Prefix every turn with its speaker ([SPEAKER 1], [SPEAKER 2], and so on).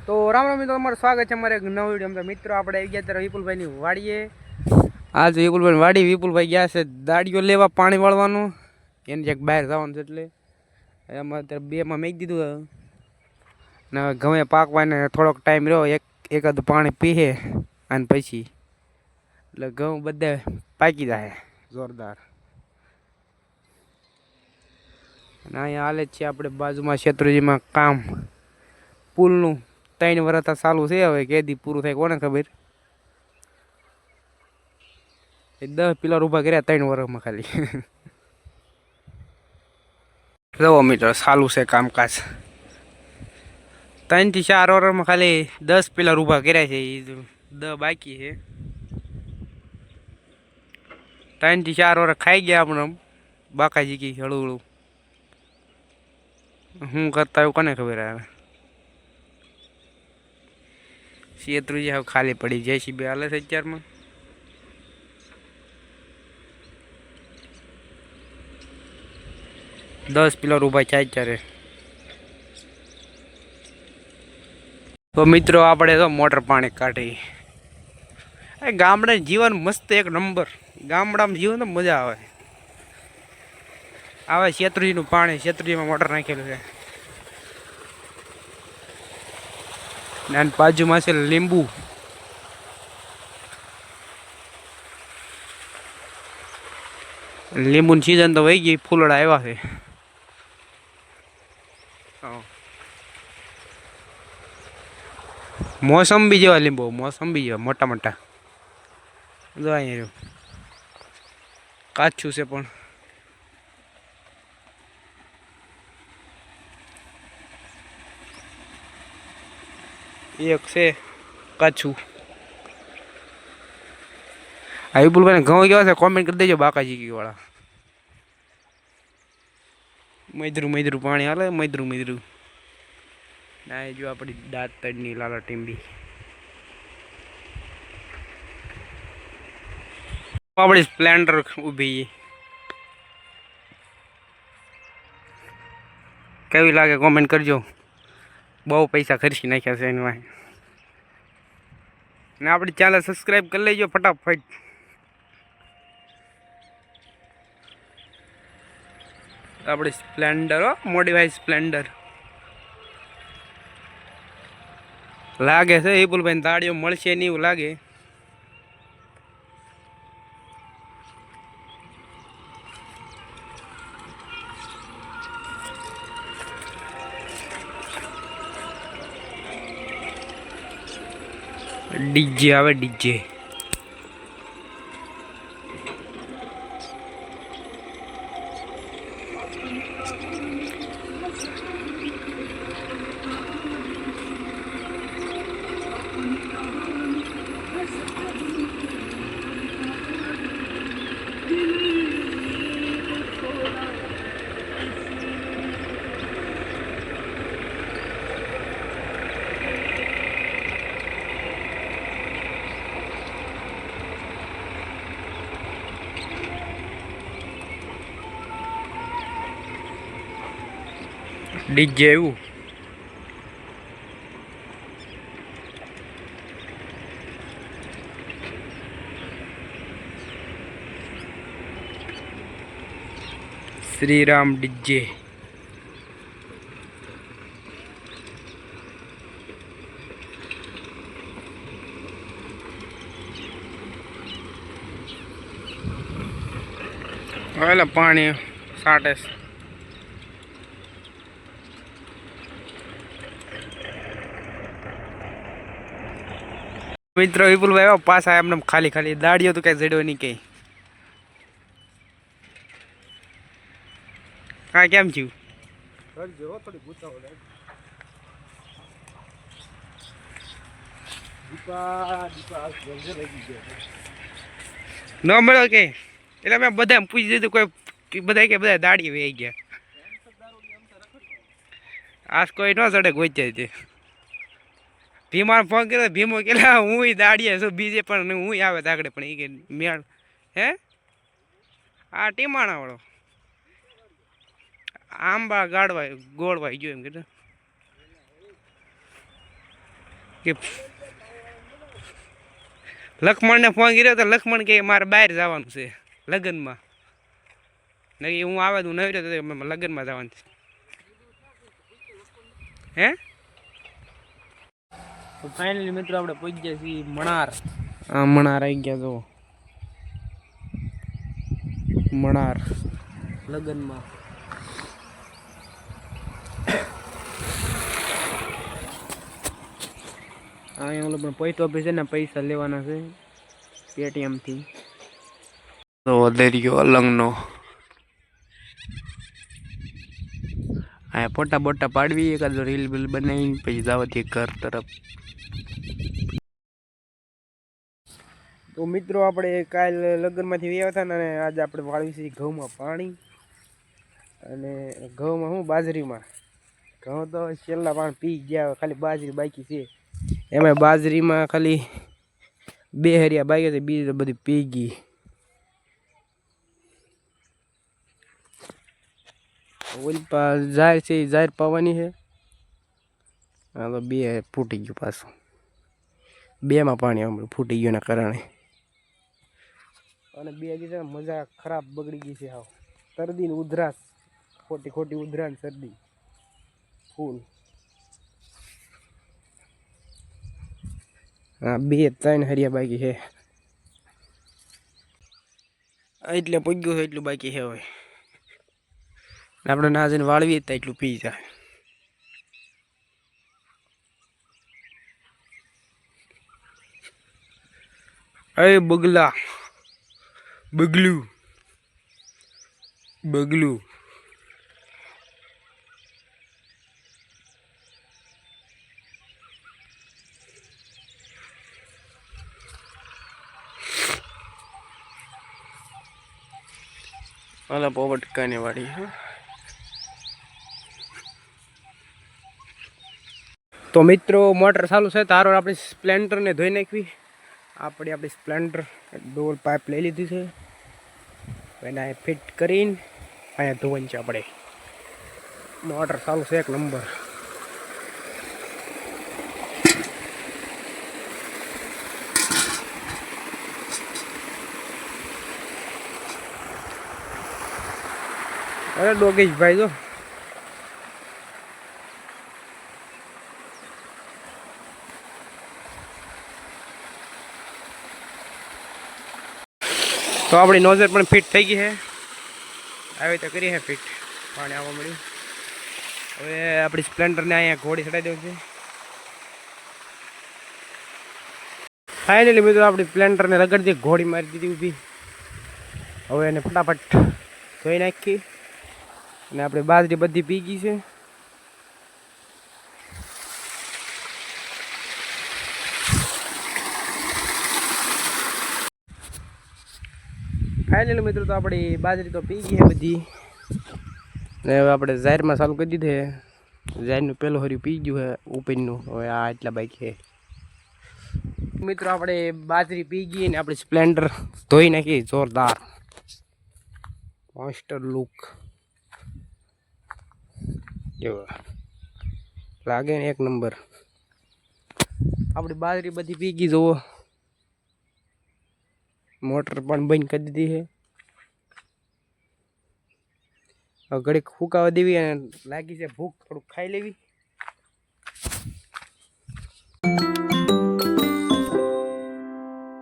[SPEAKER 1] તો રામ રામ મિત્રો, તમારું સ્વાગત છે અમારે એક નવો વિડીયો. તો મિત્રો આપણે આવી ગયા ત્યારે વિપુલભાઈની વાડીએ. આજ વિપુલભાઈ વાડી, વિપુલભાઈ ગયા છે દાડીઓ લેવા, પાણી વાળવાનું. એને જ્યાંક બહાર જવાનું છે એટલે એમાં અત્યારે બેમાં મેં દીધું ને હવે ઘઉં પાકવાને થોડોક ટાઈમ રહ્યો, એકાદું પાણી પીએ અને પછી એટલે ઘઉં બધા પાકી જાય જોરદાર. અને અહીંયા હાલે જ છે આપણે બાજુમાં શેત્રુજીમાં કામ પુલનું. 3 વર્ષ ચાલુ છે, હવે કેદી પૂરું થાય કોને ખબર. 10 પિલર ઊભા કર્યા 3 વર્ષમાં ખાલી. જવો મીટર ચાલુ છે કામકાજ. 3 થી 4 વર્ષમાં ખાલી 10 પિલર ઊભા કર્યા છે, 10 બાકી છે. 3 થી 4 વર્ષ ખાઈ ગયા આપણે બાકાજી કી હળું હળું. શું કરતા એવું કોને ખબર આવે. શેત્રુજી હવે ખાલી પડી જાય છે, બે હાલે છે અત્યારમાં. દસ પિલર ઊભા છે અત્યારે. તો મિત્રો આપણે તો મોટર પાણી કાઢી. ગામડે જીવન મસ્ત એક નંબર. ગામડામાં જીવન તો મજા આવે. આવે શેત્રુજીનું પાણી, શેત્રુજીમાં મોટર નાખેલું છે. અને બાજુમાં છે લીંબુ. લીંબુની સિઝન તો વહી ગઈ, ફૂલડા આવ્યા છે. મોસંબી જેવા લીંબુ, મોસંબી જેવા મોટા મોટા. જો અહીંયા કાચું છે પણ એક છે કાચું. આ વિપુલભાઈ ઘઉં કેવા છે કોમેન્ટ કરી દેજો બાકાજી વાળા. મૈદરું મૈદરું પાણી હાલે, મૈદરું મૈદરું. ના એ જો આપણી દાંતડની લાલા ટીંબી. આપણી સ્પ્લેન્ડર ઊભી. કેવી લાગે કોમેન્ટ કરજો. બહુ પૈસા ખર્ચી નાખ્યા છે એમાં. ને આપણી ચેનલ સબસ્ક્રાઈબ કરી લેજો ફટાફટ. આપણી સ્પ્લેન્ડર, મોડિફાઈ સ્પ્લેન્ડર લાગે છે. વિપુલભાઈ દાડીઓ મળશે નહીં એવું લાગે. ડીજે આવે ડીજે. ડીજે એવું. શ્રીરામ ડીજે. હવે પાણી સાટે. મિત્રો વિપુલભાઈ આવ્યા પાછા એમને ખાલી ખાલી દાડીઓ તો કઈ જડ્યો નહીં કઈ. હા કેમ થયું? ન મળ્યો કે એટલે મેં બધા પૂછી દીધું, કોઈ બધા કે બધા દાડી વહી ગયા. આજ કોઈ ન ચડે ગોઈ છે. ભીમાને ફોન કર્યો, ભીમો કેલા હું દાડીએ છું બીજે પણ હું આવે આગળ પણ એ કે મેળ હે આ ટીમાણા વાળો આંબા ગાડવાય ગોળવાય ગયો એમ કીધું. કે લખમણને ફોન કર્યો તો લખમણ કે મારે બહાર જવાનું છે લગ્નમાં. નહીં હું આવે તો નહીં રહ્યો તો લગ્નમાં જવાનું છે. હે તો ફાઇનલી મિત્રો આપણે પહોંચી ગયા છીએ મણાર. હા મણાર આવી ગયા તો મણાર લગ્નમાં. અહીંયા ઓલો પણ પોસ્ટ ઓફિસ છે ને પૈસા લેવાના છે પેટીએમથી. તો દરિયો અલંગનો અહીંયા ફોટા બોટા પાડવી એકાદો રીલ બીલ બનાવીને પછી જવાથી ઘર તરફ. તો મિત્રો આપણે કાલે લગ્નમાંથી વ્યા હતા ને આજે આપણે વાળવી છે ઘઉંમાં પાણી. અને ઘઉંમાં શું બાજરીમાં ઘઉં તો છેલ્લા પાણી પી ગયા, ખાલી બાજરી બાકી છે. એમાં બાજરીમાં ખાલી 2 હરિયા બાકી છે, બીજી તો બધી પી ગઈ. ઓલી જાહેર છે જાહેર પાવાની છે. હા તો 2 ફૂટી ગયું પાછું, 2માં પાણી આમ ફૂટી ગયું એના કારણે. અને 2 હજી મજા ખરાબ બગડી ગઈ છે. હાવ શરદી ને ઉધરાસ, ખોટી ઉધરા ને શરદી ફૂલ. હા 2-3 હરિયા બાકી છે, એટલે પૂગ્યું છે એટલું બાકી છે. હવે આપણે ના જઈને વાળવીએ તો એટલું પી જાય. અરે બગલા બગલું બગલું વાલા પોપટ કાને વાળી. તો મિત્રો મોટર ચાલુ છે, તારો આપણી સ્પ્લેન્ડરને ધોઈ નાખવી. આપણી સ્પ્લેન્ડર ડોલ પાઇપ લઈ લીધી છે, એને ફિટ કરીને અહીંયા ધોવાની છે. આપણે મોટર ચાલુ છે 1 નંબર. અરે ડોગેશ ભાઈ જો તો આપણી નોઝર પણ ફિટ થઈ ગઈ છે. આવી તો કરી છે ફિટ, પાણી આવવા મળ્યું. હવે આપણી સ્પ્લેન્ડરને અહીંયા ઘોડી ચડાવી દેવું છે. ફાઇનલી મિત્રો આપણી સ્પ્લેન્ડરને રગડતી ઘોડી મારી દીધી ઊભી. હવે એને ફટાફટ ધોઈ નાખી. અને આપણે બાજરી બધી પી ગઈ છે. ફાઇનલી મિત્રો તો આપણી બાજરી તો પી ગઈ છે બધી. ને હવે આપણે જાહેરમાં ચાલુ કરી દીધી છે. જાહેરનું પહેલું હર્યું પી ગયું છે ઉપરનું. હવે આ એટલા બાકી છે. મિત્રો આપણે બાજરી પી ગઈ ને આપણી સ્પ્લેન્ડર ધોઈ નાખી જોરદાર માસ્ટર લુક જેવો લાગે ને 1 નંબર. આપણી બાજરી બધી પી ગઈ જુઓ. મોટર પણ બંધ કરી દીધી છે. હવે ઘડીક ફૂંકાવા દેવી અને લાગી છે ભૂખ, થોડુંક ખાઈ લેવી.